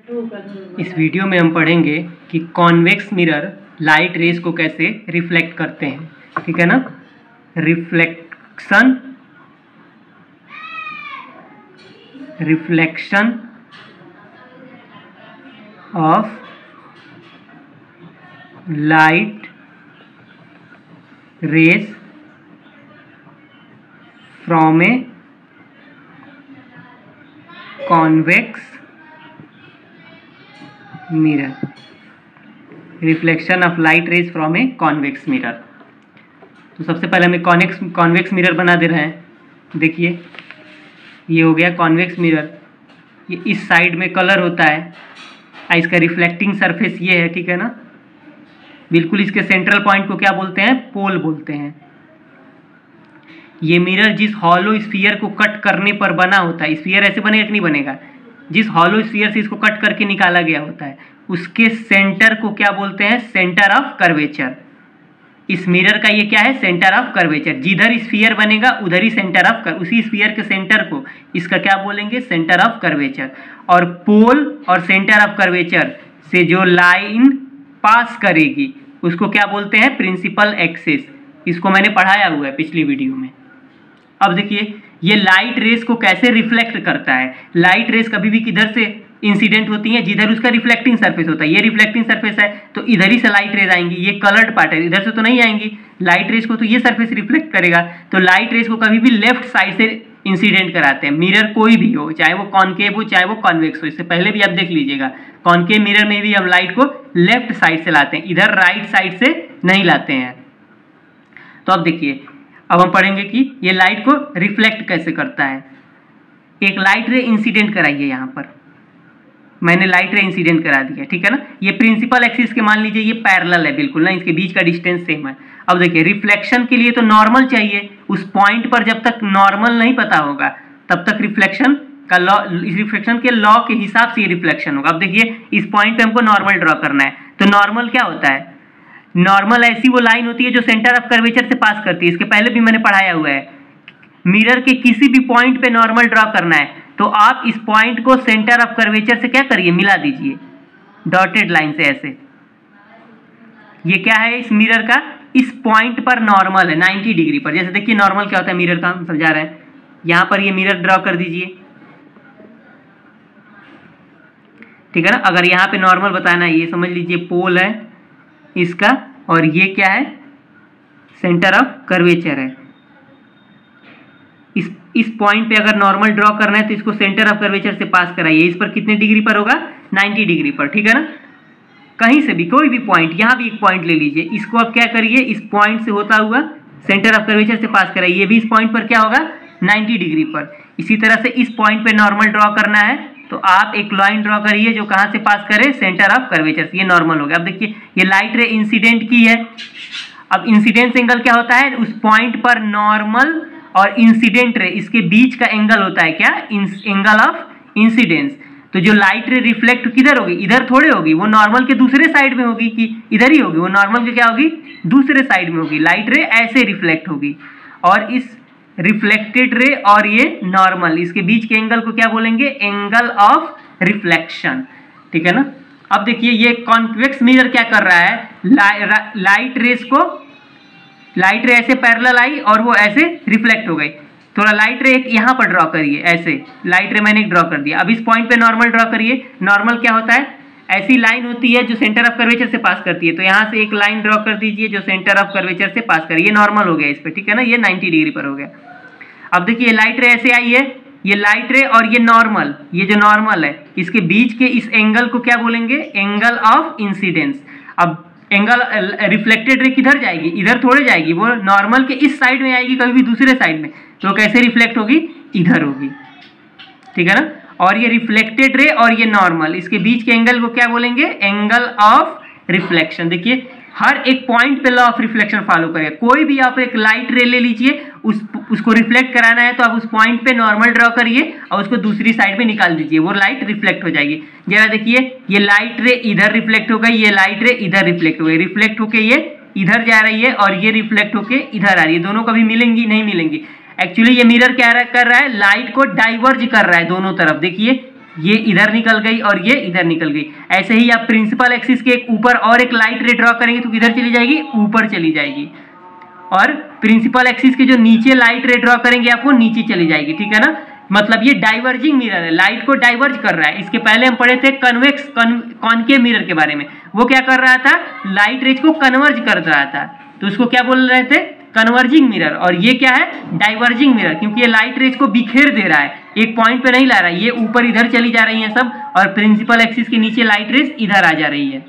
इस वीडियो में हम पढ़ेंगे कि कॉन्वेक्स मिरर लाइट रेज को कैसे रिफ्लेक्ट करते हैं। ठीक है ना। Reflection of light rays from a convex mirror. Reflection of light rays from a convex mirror. तो सबसे पहले हमें कॉन्वेक्स मिरर बना दे रहे हैं। देखिए ये हो गया कॉन्वेक्स मिरर। ये इस साइड में कलर होता है, इसका रिफ्लेक्टिंग सरफेस ये है। ठीक है ना। बिल्कुल इसके सेंट्रल पॉइंट को क्या बोलते हैं? पोल बोलते हैं। ये मिरर जिस हॉलो स्फीयर को कट करने पर बना होता है, स्फीयर ऐसे बनेगा कि नहीं बनेगा, जिस हॉलो स्फीयर से इसको कट करके निकाला गया होता है उसके सेंटर को क्या बोलते हैं? Centre of curvature. इस मिरर का ये क्या है? Centre of curvature. जिधर स्फीयर बनेगा उधर ही सेंटर ऑफ उसी स्फीयर के सेंटर को इसका क्या बोलेंगे? Centre of curvature. और पोल और सेंटर ऑफ कर्वेचर से जो लाइन पास करेगी उसको क्या बोलते हैं? Principal axis. इसको मैंने पढ़ाया हुआ है पिछली वीडियो में। अब देखिए ये लाइट रेस को कैसे रिफ्लेक्ट करता है। लाइट रेस कभी भी किधर से इंसिडेंट होती है? जिधर उसका रिफ्लेक्टिंग सरफेस होता है। ये रिफ्लेक्टिंग सरफेस है तो इधर ही से लाइट रेज आएंगी। ये कलर्ड पार्ट है, इधर से तो नहीं आएंगी। लाइट रेस को तो ये सरफेस रिफ्लेक्ट करेगा। तो लाइट रेस को कभी भी लेफ्ट साइड से इंसिडेंट कराते हैं। मिरर कोई भी हो, चाहे वो कॉनकेव हो चाहे वो कॉन्वेक्स हो। इससे पहले भी आप देख लीजिएगा, कॉनकेव मिरर में भी हम लाइट को लेफ्ट साइड से लाते हैं, इधर राइट साइड से नहीं लाते हैं। तो अब देखिए, अब हम पढ़ेंगे कि ये लाइट को रिफ्लेक्ट कैसे करता है। एक लाइट रे इंसिडेंट कराइए। यहाँ पर मैंने लाइट रे इंसिडेंट करा दिया। ठीक है ना। ये प्रिंसिपल एक्सिस के मान लीजिए ये पैरेलल है बिल्कुल ना, इसके बीच का डिस्टेंस सेम है। अब देखिए रिफ्लेक्शन के लिए तो नॉर्मल चाहिए। उस पॉइंट पर जब तक नॉर्मल नहीं पता होगा तब तक रिफ्लेक्शन का लॉ, रिफ्लेक्शन के लॉ के हिसाब से ये रिफ्लेक्शन होगा। अब देखिए इस पॉइंट पे हमको नॉर्मल ड्रॉ करना है। तो नॉर्मल क्या होता है? नॉर्मल ऐसी वो लाइन होती है जो सेंटर ऑफ कर्वेचर से पास करती है। इसके पहले भी मैंने पढ़ाया हुआ है। मिरर के किसी भी पॉइंट पे नॉर्मल ड्रॉ करना है तो आप इस पॉइंट को सेंटर ऑफ कर्वेचर से क्या करिए? मिला दीजिए डॉटेड लाइन से ऐसे। ये क्या है इस मिरर का? इस पॉइंट पर नॉर्मल है 90 डिग्री पर। जैसे देखिए नॉर्मल क्या होता है मिरर का, हम समझा रहे हैं। यहां पर ये मिरर ड्रॉ कर दीजिए। ठीक है ना। अगर यहाँ पे नॉर्मल बताना है, ये समझ लीजिए पोल है इसका, और ये क्या है? सेंटर ऑफ कर्वेचर है। इस पॉइंट पे अगर नॉर्मल ड्रॉ करना है तो इसको सेंटर ऑफ कर्वेचर से पास कराइए। इस पर कितने डिग्री पर होगा? 90 डिग्री पर। ठीक है ना। कहीं से भी कोई भी पॉइंट, यहाँ भी एक पॉइंट ले लीजिए, इसको आप क्या करिए? इस पॉइंट से होता हुआ सेंटर ऑफ कर्वेचर से पास कराइए। ये भी इस पॉइंट पर क्या होगा? 90 डिग्री पर। इसी तरह से इस पॉइंट पे नॉर्मल ड्रॉ करना है तो आप एक लाइन ड्रॉ करिए जो कहां से पास करे? सेंटर ऑफ कर्वेचर से। ये नॉर्मल हो गया। अब देखिए ये लाइट रे इंसिडेंट की है। अब इंसिडेंस एंगल क्या होता है? उस पॉइंट पर नॉर्मल और इंसिडेंट रे इसके बीच का एंगल होता है क्या? Angle of incidence. तो जो लाइट रे रिफ्लेक्ट किधर होगी? इधर थोड़े होगी, वो नॉर्मल के दूसरे साइड में होगी कि इधर ही होगी? वो नॉर्मल के क्या होगी? दूसरे साइड में होगी। लाइट रे ऐसे रिफ्लेक्ट होगी और इस रिफ्लेक्टेड रे और ये नॉर्मल, इसके बीच के एंगल को क्या बोलेंगे? Angle of reflection. ठीक है ना। अब देखिए ये कॉन्वेक्स मिरर क्या कर रहा है? लाइट रेस को, लाइट रे ऐसे पैरेलल आई और वो ऐसे रिफ्लेक्ट हो गई। थोड़ा लाइट रे एक यहाँ पर ड्रॉ करिए ऐसे। लाइट रे मैंने एक ड्रॉ कर दिया। अब इस पॉइंट पे नॉर्मल ड्रॉ करिए। नॉर्मल क्या होता है? ऐसी लाइन होती है जो सेंटर ऑफ कर्वेचर से पास करती है। तो यहाँ से एक लाइन ड्रॉ कर दीजिए जो सेंटर ऑफ कर्वेचर से पास करिए। नॉर्मल हो गया इस पे। ठीक है ना। ये 90 डिग्री पर हो गया। अब देखिए लाइट रे ऐसे आई है, ये लाइट रे और ये नॉर्मल, ये जो नॉर्मल है इसके बीच के इस एंगल को क्या बोलेंगे? Angle of incidence. अब एंगल रिफ्लेक्टेड रे किधर जाएगी? इधर थोड़े जाएगी, वो नॉर्मल के इस साइड में आएगी, कभी भी दूसरे साइड में। तो कैसे रिफ्लेक्ट होगी? इधर होगी। ठीक है ना। और ये रिफ्लेक्टेड रे और ये नॉर्मल, इसके बीच के एंगल को क्या बोलेंगे? Angle of reflection. देखिए हर एक पॉइंट पे लॉ ऑफ रिफ्लेक्शन फॉलो करेगा। कोई भी आप एक लाइट रे ले लीजिए, उसको रिफ्लेक्ट कराना है तो आप उस पॉइंट पे नॉर्मल ड्रॉ करिए और उसको दूसरी साइड में निकाल दीजिए, वो लाइट रिफ्लेक्ट हो जाएगी। जरा देखिए ये लाइट रे इधर रिफ्लेक्ट हो गई, ये लाइट रे इधर रिफ्लेक्ट हो गई। रिफ्लेक्ट होके ये इधर जा रही है और ये रिफ्लेक्ट होके इधर आ रही है। दोनों कभी मिलेंगी? नहीं मिलेंगी। एक्चुअली ये मिरर क्या कर रहा है? लाइट को डाइवर्ज कर रहा है दोनों तरफ। देखिए ये इधर निकल गई और ये इधर निकल गई। ऐसे ही आप प्रिंसिपल एक्सिस के एक ऊपर और एक लाइट रे ड्रॉ करेंगे तो किधर चली जाएगी, ऊपर चली जाएगी, और प्रिंसिपल एक्सिस के जो नीचे लाइट रे ड्रॉ करेंगे आप वो नीचे चली जाएगी, ठीक है ना। मतलब ये डाइवर्जिंग मिरर है, लाइट को डाइवर्ज कर रहा है। इसके पहले हम पढ़े थे कन्वेक्स कॉनकेव मिरर के बारे में, वो क्या कर रहा था, लाइट रेज को कन्वर्ज कर रहा था, तो उसको क्या बोल रहे थे, कन्वर्जिंग मिरर। और ये क्या है, डाइवर्जिंग मिरर, क्योंकि ये लाइट रेज को बिखेर दे रहा है, एक पॉइंट पे नहीं ला रहा है, ये ऊपर इधर चली जा रही है सब, और प्रिंसिपल एक्सिस के नीचे लाइट रेज इधर आ जा रही है,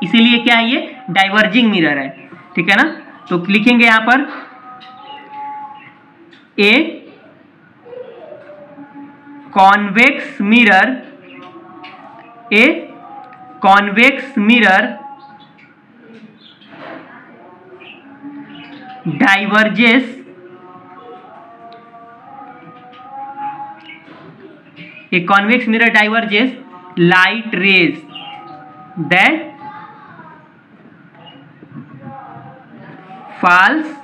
इसीलिए क्या है, ये डाइवर्जिंग मिरर है, ठीक है ना। तो लिखेंगे यहां पर a convex mirror, a convex mirror diverges a convex mirror diverges light rays that falls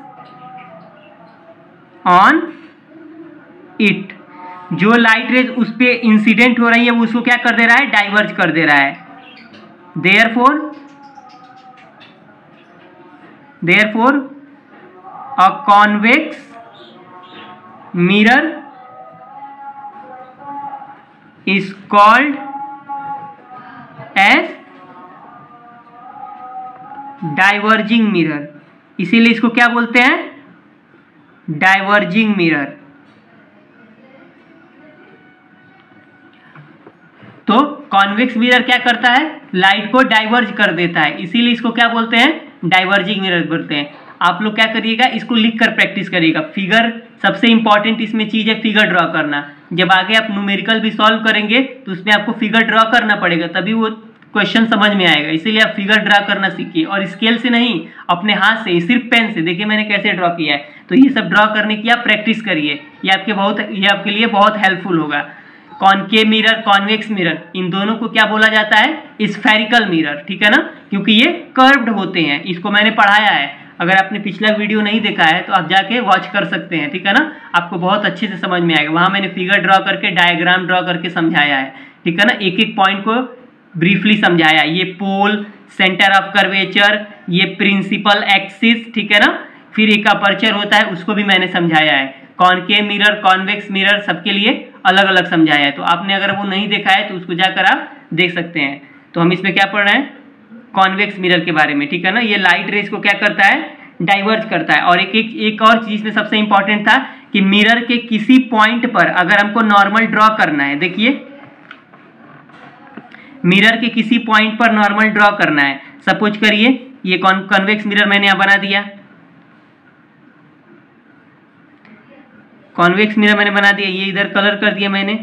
on it। जो लाइट रेज उस पे इंसिडेंट हो रही है वो उसको क्या कर दे रहा है, डाइवर्ज कर दे रहा है। therefore a convex mirror is called as diverging mirror, इसीलिए इसको क्या बोलते हैं, डाइवर्जिंग मिरर। तो कॉन्वेक्स मिरर क्या करता है, लाइट को डाइवर्ज कर देता है, इसीलिए इसको क्या बोलते हैं, डाइवर्जिंग मिरर बोलते हैं। आप लोग क्या करिएगा, इसको लिख कर प्रैक्टिस करिएगा। फिगर सबसे इंपॉर्टेंट इसमें चीज है, फिगर ड्रॉ करना। जब आगे आप न्यूमेरिकल भी सॉल्व करेंगे तो उसमें आपको फिगर ड्रॉ करना पड़ेगा, तभी वो क्वेश्चन समझ में आएगा, इसीलिए आप फिगर ड्रॉ करना सीखिए। और स्केल से नहीं, अपने हाथ से, सिर्फ पेन से। देखिए मैंने कैसे ड्रॉ किया है, तो ये सब ड्रॉ करने की आप प्रैक्टिस करिए, ये आपके लिए बहुत हेल्पफुल होगा। कॉनकेव मिरर, कॉन्वेक्स मिरर, इन दोनों को क्या बोला जाता है, स्फेरिकल मिरर, ठीक है ना, क्योंकि ये कर्व्ड होते हैं। इसको मैंने पढ़ाया है, अगर आपने पिछला वीडियो नहीं देखा है तो आप जाके वॉच कर सकते हैं, ठीक है ना, आपको बहुत अच्छे से समझ में आएगा। वहां मैंने फिगर ड्रॉ करके, डायग्राम ड्रॉ करके समझाया है, ठीक है ना, एक एक पॉइंट को ब्रीफली समझाया। ये पोल, सेंटर ऑफ कर्वेचर, ये प्रिंसिपल एक्सिस, ठीक है ना, फिर एक अपर्चर होता है, उसको भी मैंने समझाया है। कॉनकेव मिरर, कॉन्वेक्स मिरर, सबके लिए अलग अलग समझाया है, तो आपने अगर वो नहीं देखा है तो उसको जाकर आप देख सकते हैं। तो हम इसमें क्या पढ़ रहे हैं, कॉन्वेक्स मिरर के बारे में, ठीक है ना। ये लाइट रेज को क्या करता है, डाइवर्ज करता है। और एक और चीज में सबसे इंपॉर्टेंट था कि मिरर के किसी पॉइंट पर अगर हमको नॉर्मल ड्रॉ करना है, देखिए मिरर के किसी पॉइंट पर नॉर्मल ड्रॉ करना है। सपोज करिए ये कॉन्वेक्स मिरर मैंने यहां बना दिया, कॉन्वेक्स मिरर मैंने बना दिया, ये इधर कलर कर दिया मैंने।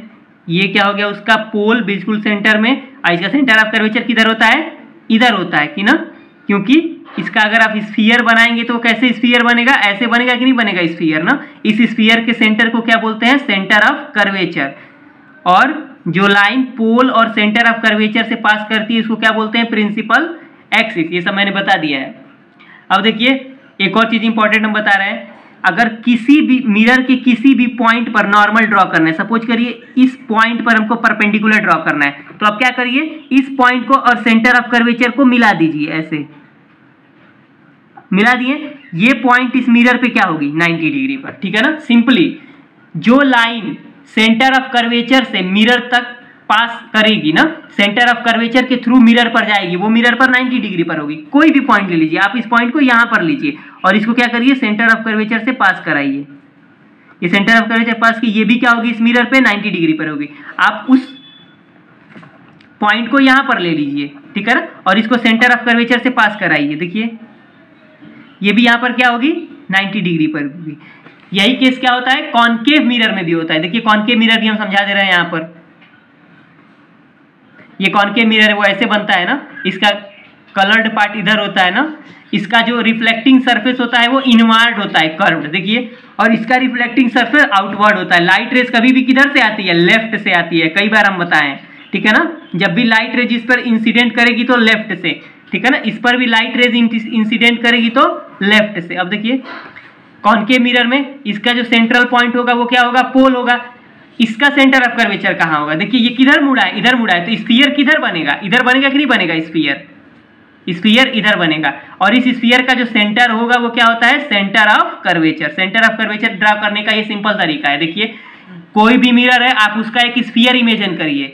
ये क्या हो गया, उसका पोल बिल्कुल सेंटर में, और इसका सेंटर ऑफ कर्वेचर किधर होता है, इधर होता है कि ना, क्योंकि इसका अगर आप स्फीयर बनाएंगे तो कैसे स्फीयर बनेगा, ऐसे बनेगा कि नहीं बनेगा स्फीयर ना। इस स्फीयर के सेंटर को क्या बोलते हैं, सेंटर ऑफ कर्वेचर। और जो लाइन पोल और सेंटर ऑफ कर्वेचर से पास करती है उसको क्या बोलते हैं, प्रिंसिपल एक्सिस। ये सब मैंने बता दिया है। अब देखिए एक और चीज इंपॉर्टेंट हम बता रहे हैं, अगर किसी भी मिरर के किसी भी पॉइंट पर नॉर्मल ड्रॉ करना है, सपोज करिए इस पॉइंट पर हमको परपेंडिकुलर ड्रॉ करना है, तो आप क्या करिए, इस पॉइंट को और सेंटर ऑफ कर्वेचर को मिला दीजिए, ऐसे मिला दिए, ये पॉइंट इस मिरर पे क्या होगी, 90 डिग्री पर, ठीक है ना। सिंपली जो लाइन सेंटर ऑफ कर्वेचर से मिरर तक पास करेगी ना, सेंटर ऑफ कर्वेचर के थ्रू मिरर पर जाएगी, वो मिरर पर 90 डिग्री पर होगी। कोई भी पॉइंट ले लीजिए, आप इस पॉइंट को यहां पर लीजिए और इसको क्या करिए, सेंटर ऑफ कर्वेचर से पास कराइए। ये सेंटर ऑफ कर्वेचर पास की, ये भी क्या होगी, इस मिरर पे 90 डिग्री पर होगी। आप उस पॉइंट को यहां पर ले लीजिए, ठीक है ना, और इसको सेंटर ऑफ कर्वेचर से पास कराइए। देखिए ये भी यहां पर क्या होगी, 90 डिग्री पर होगी। यही केस क्या होता है, कॉनकेव मिरर में भी होता है। देखिए कॉनकेव मिरर भी हम समझा दे रहे हैं। यहां पर ये कॉनकेव मिरर है, वो ऐसे बनता है ना, इसका कलर्ड पार्ट इधर होता है ना, इसका जो रिफ्लेक्टिंग सरफेस होता है वो इनवर्ड होता है, कर्व्ड, देखिए, और इसका रिफ्लेक्टिंग सरफेस आउटवर्ड होता है। लाइट रेज कभी भी किधर से आती है, लेफ्ट से आती है, कई बार हम बताएं, ठीक है ना। जब भी लाइट रेज इस पर इंसिडेंट करेगी तो लेफ्ट से, ठीक है ना, इस पर भी लाइट रेज इंसिडेंट करेगी तो लेफ्ट से। अब देखिए कॉनकेव मिरर में इसका जो सेंट्रल पॉइंट होगा वो क्या होगा, पोल होगा। इसका सेंटर ऑफ कर्वेचर कहाँ होगा? देखिए ये किधर मुड़ा है, इधर मुड़ा है, तो स्फीयर किधर बनेगा? इधर बनेगा कि नहीं बनेगा? स्फीयर इधर बनेगा, और इस स्फीयर का जो सेंटर होगा वो क्या होता है? Centre of curvature. Centre of curvature draw करने का ये सिंपल तरीका है। देखिए कोई भी मिरर है, आप उसका एक स्फीयर इमेजिन करिए,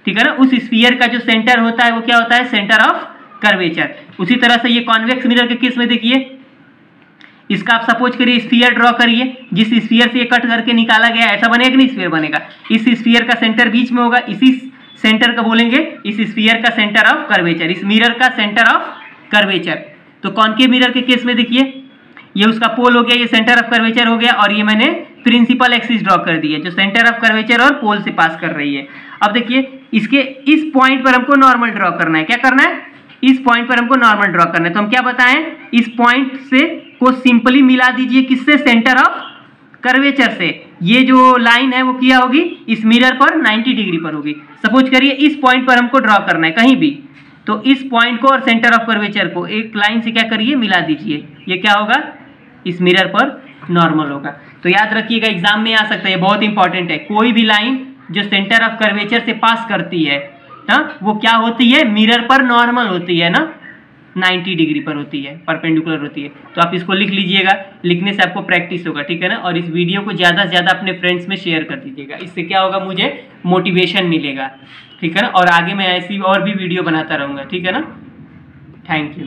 ठीक है ना? उस स्फीयर का जो सेंटर होता है वो क्या होता है? Centre of curvature. उसी तरह से ये कॉन्वेक्स मिरर के केस में देखिए, इसका आप सपोज करिए स्फीयर ड्रॉ करिए, जिस स्फीयर से ये कट करके निकाला गया, ऐसा बनेगा कि नहीं? स्फीयर बनेगा। इस स्फीयर का सेंटर बीच में होगा, इसी सेंटर का बोलेंगे इस स्फीयर का सेंटर ऑफ कर्वेचर, इस मिरर का सेंटर ऑफ कर्वेचर। तो कॉनकेव मिरर के केस में देखिए ये उसका पोल हो गया, ये सेंटर ऑफ कर्वेचर हो गया, और ये मैंने प्रिंसिपल एक्सिस ड्रॉ कर दी है जो सेंटर ऑफ कर्वेचर और पोल से पास कर रही है। अब देखिए इसके इस पॉइंट पर हमको नॉर्मल ड्रॉ करना है। क्या करना है? इस पॉइंट पर हमको नॉर्मल ड्रॉ करना है। तो हम क्या बताएं? इस पॉइंट से को सिंपली मिला दीजिए किससे? सेंटर ऑफ कर्वेचर से। ये जो लाइन है वो क्या होगी? इस मिरर पर 90 डिग्री पर होगी। सपोज करिए इस पॉइंट पर हमको ड्रॉ करना है कहीं भी, तो इस पॉइंट को और सेंटर ऑफ कर्वेचर को एक लाइन से क्या करिए? मिला दीजिए। ये क्या होगा? इस मिरर पर नॉर्मल होगा। तो याद रखिएगा एग्जाम में आ सकता है, बहुत इंपॉर्टेंट है। कोई भी लाइन जो सेंटर ऑफ कर्वेचर से पास करती है ना, वो क्या होती है? मिरर पर नॉर्मल होती है ना, 90 डिग्री पर होती है, परपेंडिकुलर होती है। तो आप इसको लिख लीजिएगा, लिखने से आपको प्रैक्टिस होगा, ठीक है ना? और इस वीडियो को ज़्यादा से ज़्यादा अपने फ्रेंड्स में शेयर कर दीजिएगा, इससे क्या होगा? मुझे मोटिवेशन मिलेगा, ठीक है ना? और आगे मैं ऐसी और भी वीडियो बनाता रहूँगा, ठीक है ना? Thank you.